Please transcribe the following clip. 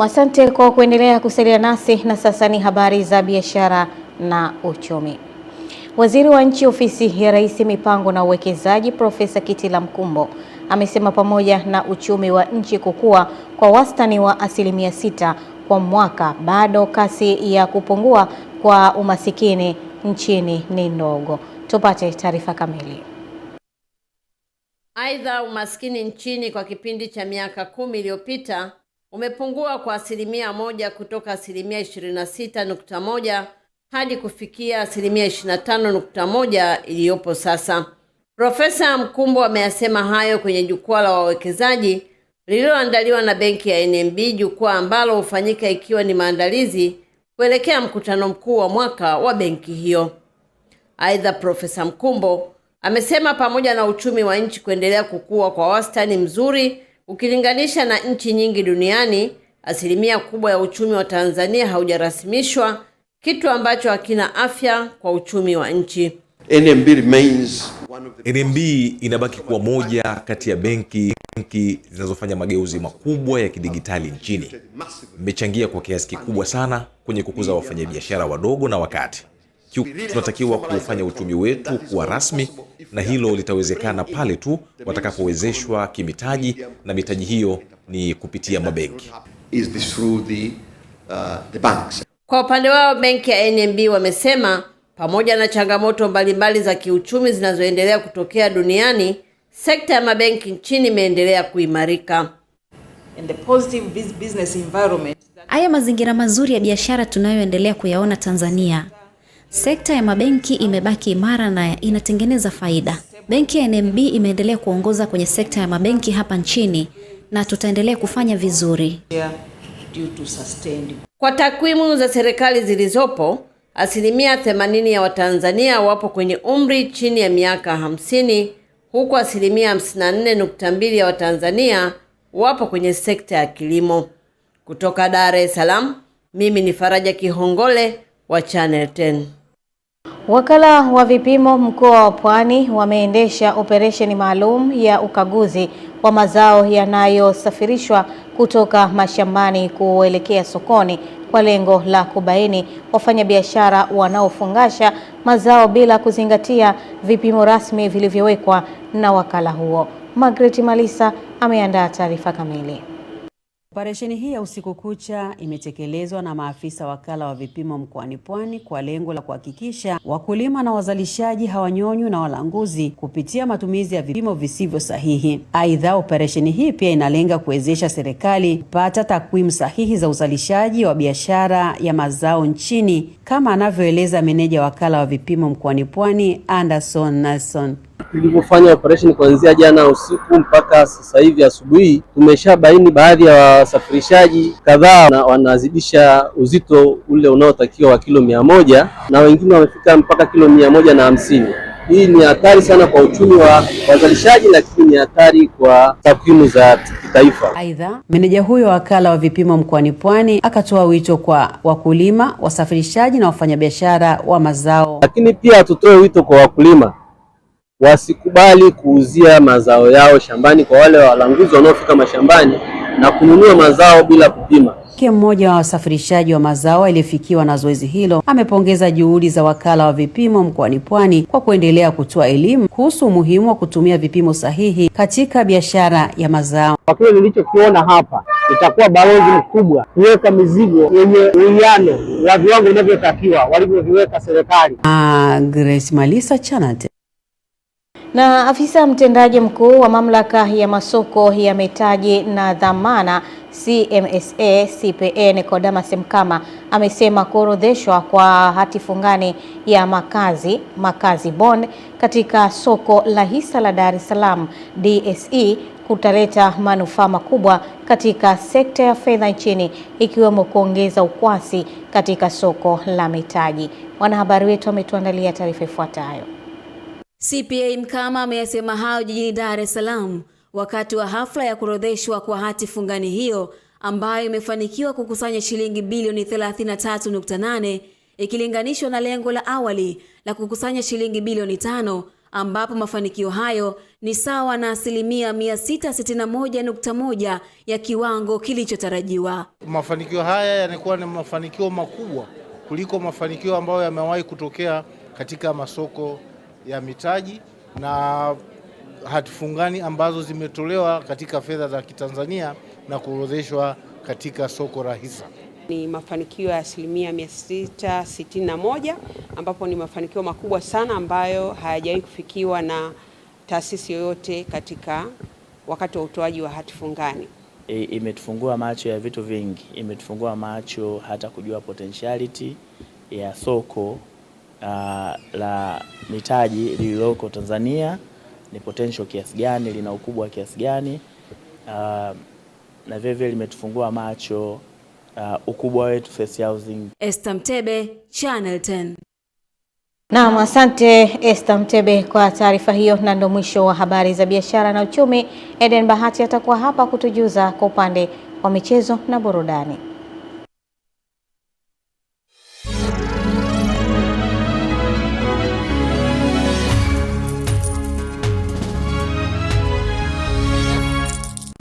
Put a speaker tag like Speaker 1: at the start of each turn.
Speaker 1: Asante kwa kuendelea kusalia nasi, na sasa ni habari za biashara na uchumi. Waziri wa Nchi Ofisi ya Rais, Mipango na Uwekezaji, Profesa Kitila Mkumbo amesema pamoja na uchumi wa nchi kukua kwa wastani wa 6% kwa mwaka, bado kasi ya kupungua kwa umasikini nchini ni ndogo. Tupate taarifa kamili.
Speaker 2: Aidha, umaskini nchini kwa kipindi cha miaka 10 iliyopita umepungua kwa 1% kutoka 26.1 hadi kufikia 25.1 iliyopo sasa. Profesa Mkumbo ameyasema hayo kwenye jukwaa la wawekezaji lililoandaliwa na benki ya NMB, jukwaa ambalo hufanyika ikiwa ni maandalizi kuelekea mkutano mkuu wa mwaka wa benki hiyo. Aidha, Profesa Mkumbo amesema pamoja na uchumi wa nchi kuendelea kukua kwa wastani mzuri ukilinganisha na nchi nyingi duniani, asilimia kubwa ya uchumi wa Tanzania haujarasimishwa, kitu ambacho hakina afya kwa uchumi wa nchi.
Speaker 3: NMB inabaki kuwa moja kati ya benki zinazofanya mageuzi makubwa ya kidigitali nchini. Mmechangia kwa kiasi kikubwa sana kwenye kukuza wafanyabiashara wadogo na wakati. Tunatakiwa kufanya uchumi wetu kuwa rasmi, na hilo litawezekana pale tu watakapowezeshwa kimitaji, na mitaji hiyo ni kupitia mabenki.
Speaker 2: Kwa upande wao, benki ya NMB wamesema pamoja na changamoto mbalimbali za kiuchumi zinazoendelea kutokea duniani, sekta ya mabenki nchini imeendelea kuimarika.
Speaker 4: Haya mazingira mazuri ya biashara tunayoendelea kuyaona Tanzania, sekta ya mabenki imebaki imara na inatengeneza faida. Benki ya NMB imeendelea kuongoza kwenye sekta ya mabenki hapa nchini na tutaendelea kufanya vizuri.
Speaker 2: Kwa takwimu za serikali zilizopo, 80% ya Watanzania wapo kwenye umri chini ya miaka 50, huku 54.2% ya Watanzania wapo kwenye sekta ya kilimo. Kutoka Dar es Salaam, mimi ni Faraja Kihongole wa Channel 10.
Speaker 1: Wakala wa vipimo mkoa wa Pwani wameendesha operesheni maalum ya ukaguzi wa mazao yanayosafirishwa kutoka mashambani kuelekea sokoni kwa lengo la kubaini wafanyabiashara wanaofungasha mazao bila kuzingatia vipimo rasmi vilivyowekwa na wakala huo. Margaret Malisa ameandaa taarifa kamili.
Speaker 5: Operesheni hii ya usiku kucha imetekelezwa na maafisa wakala wa vipimo mkoani Pwani kwa lengo la kuhakikisha wakulima na wazalishaji hawanyonywi na walanguzi kupitia matumizi ya vipimo visivyo sahihi. Aidha, operesheni hii pia inalenga kuwezesha serikali kupata takwimu sahihi za uzalishaji wa biashara ya mazao nchini, kama anavyoeleza meneja wakala wa vipimo mkoani Pwani, Anderson Nelson.
Speaker 6: Tulipofanya operation kuanzia jana usiku mpaka sasa hivi asubuhi, tumeshabaini baadhi ya wasafirishaji kadhaa na wanazidisha uzito ule unaotakiwa wa kilo 100 na wengine wamefika mpaka kilo 150. Hii ni hatari sana kwa uchumi wa wazalishaji, lakini ni hatari kwa takwimu za kitaifa.
Speaker 5: Aidha, meneja huyo wakala wa vipimo mkoani Pwani akatoa wito kwa wakulima, wasafirishaji na wafanyabiashara wa mazao.
Speaker 6: Lakini pia tutoe wito kwa wakulima wasikubali kuuzia mazao yao shambani kwa wale walanguzi wanaofika mashambani na kununua mazao bila kupima.
Speaker 5: Mmoja wa wasafirishaji wa mazao aliyefikiwa na zoezi hilo amepongeza juhudi za wakala wa vipimo mkoani Pwani kwa kuendelea kutoa elimu kuhusu umuhimu wa kutumia vipimo sahihi katika biashara ya mazao.
Speaker 7: Kwa kile nilichokiona hapa, itakuwa balozi mkubwa kuweka mizigo yenye uwiano wa viwango vinavyotakiwa walivyoviweka serikali.
Speaker 5: Grace Malisa, Channel 10.
Speaker 1: Na afisa mtendaji mkuu wa mamlaka ya masoko ya mitaji na dhamana CMSA CPA Nicodemus Mkama amesema kuorodheshwa kwa hati fungani ya makazi bond katika soko la hisa la Dar es Salaam DSE kutaleta manufaa makubwa katika sekta ya fedha nchini, ikiwemo kuongeza ukwasi katika soko la mitaji. Wanahabari wetu wametuandalia taarifa ifuatayo.
Speaker 4: CPA Mkama ameyasema hayo jijini Dar es Salaam wakati wa hafla ya kuorodheshwa kwa hati fungani hiyo ambayo imefanikiwa kukusanya shilingi bilioni 33.8 ikilinganishwa na lengo la awali la kukusanya shilingi bilioni 5,
Speaker 8: ambapo mafanikio hayo ni sawa na 661.1% ya kiwango kilichotarajiwa.
Speaker 9: Mafanikio haya yanakuwa ni mafanikio makubwa kuliko mafanikio ambayo yamewahi kutokea katika masoko ya mitaji na hati fungani ambazo zimetolewa katika fedha za Kitanzania na kuorodheshwa katika soko la hisa.
Speaker 10: Ni mafanikio ya 661, ambapo ni mafanikio makubwa sana ambayo hayajawahi kufikiwa na taasisi yoyote katika wakati wa utoaji wa hati fungani.
Speaker 11: Imetufungua macho ya vitu vingi, imetufungua macho hata kujua potentiality ya soko la mitaji lililoko Tanzania, ni potential kiasi gani, lina ukubwa wa kiasi gani, na vile limetufungua macho ukubwa wetu First Housing.
Speaker 8: Esther Mtebe, Channel 10.
Speaker 1: Naam, asante Esther Mtebe kwa taarifa hiyo, na ndio mwisho wa habari za biashara na uchumi. Eden Bahati atakuwa hapa kutujuza kwa upande wa michezo na burudani.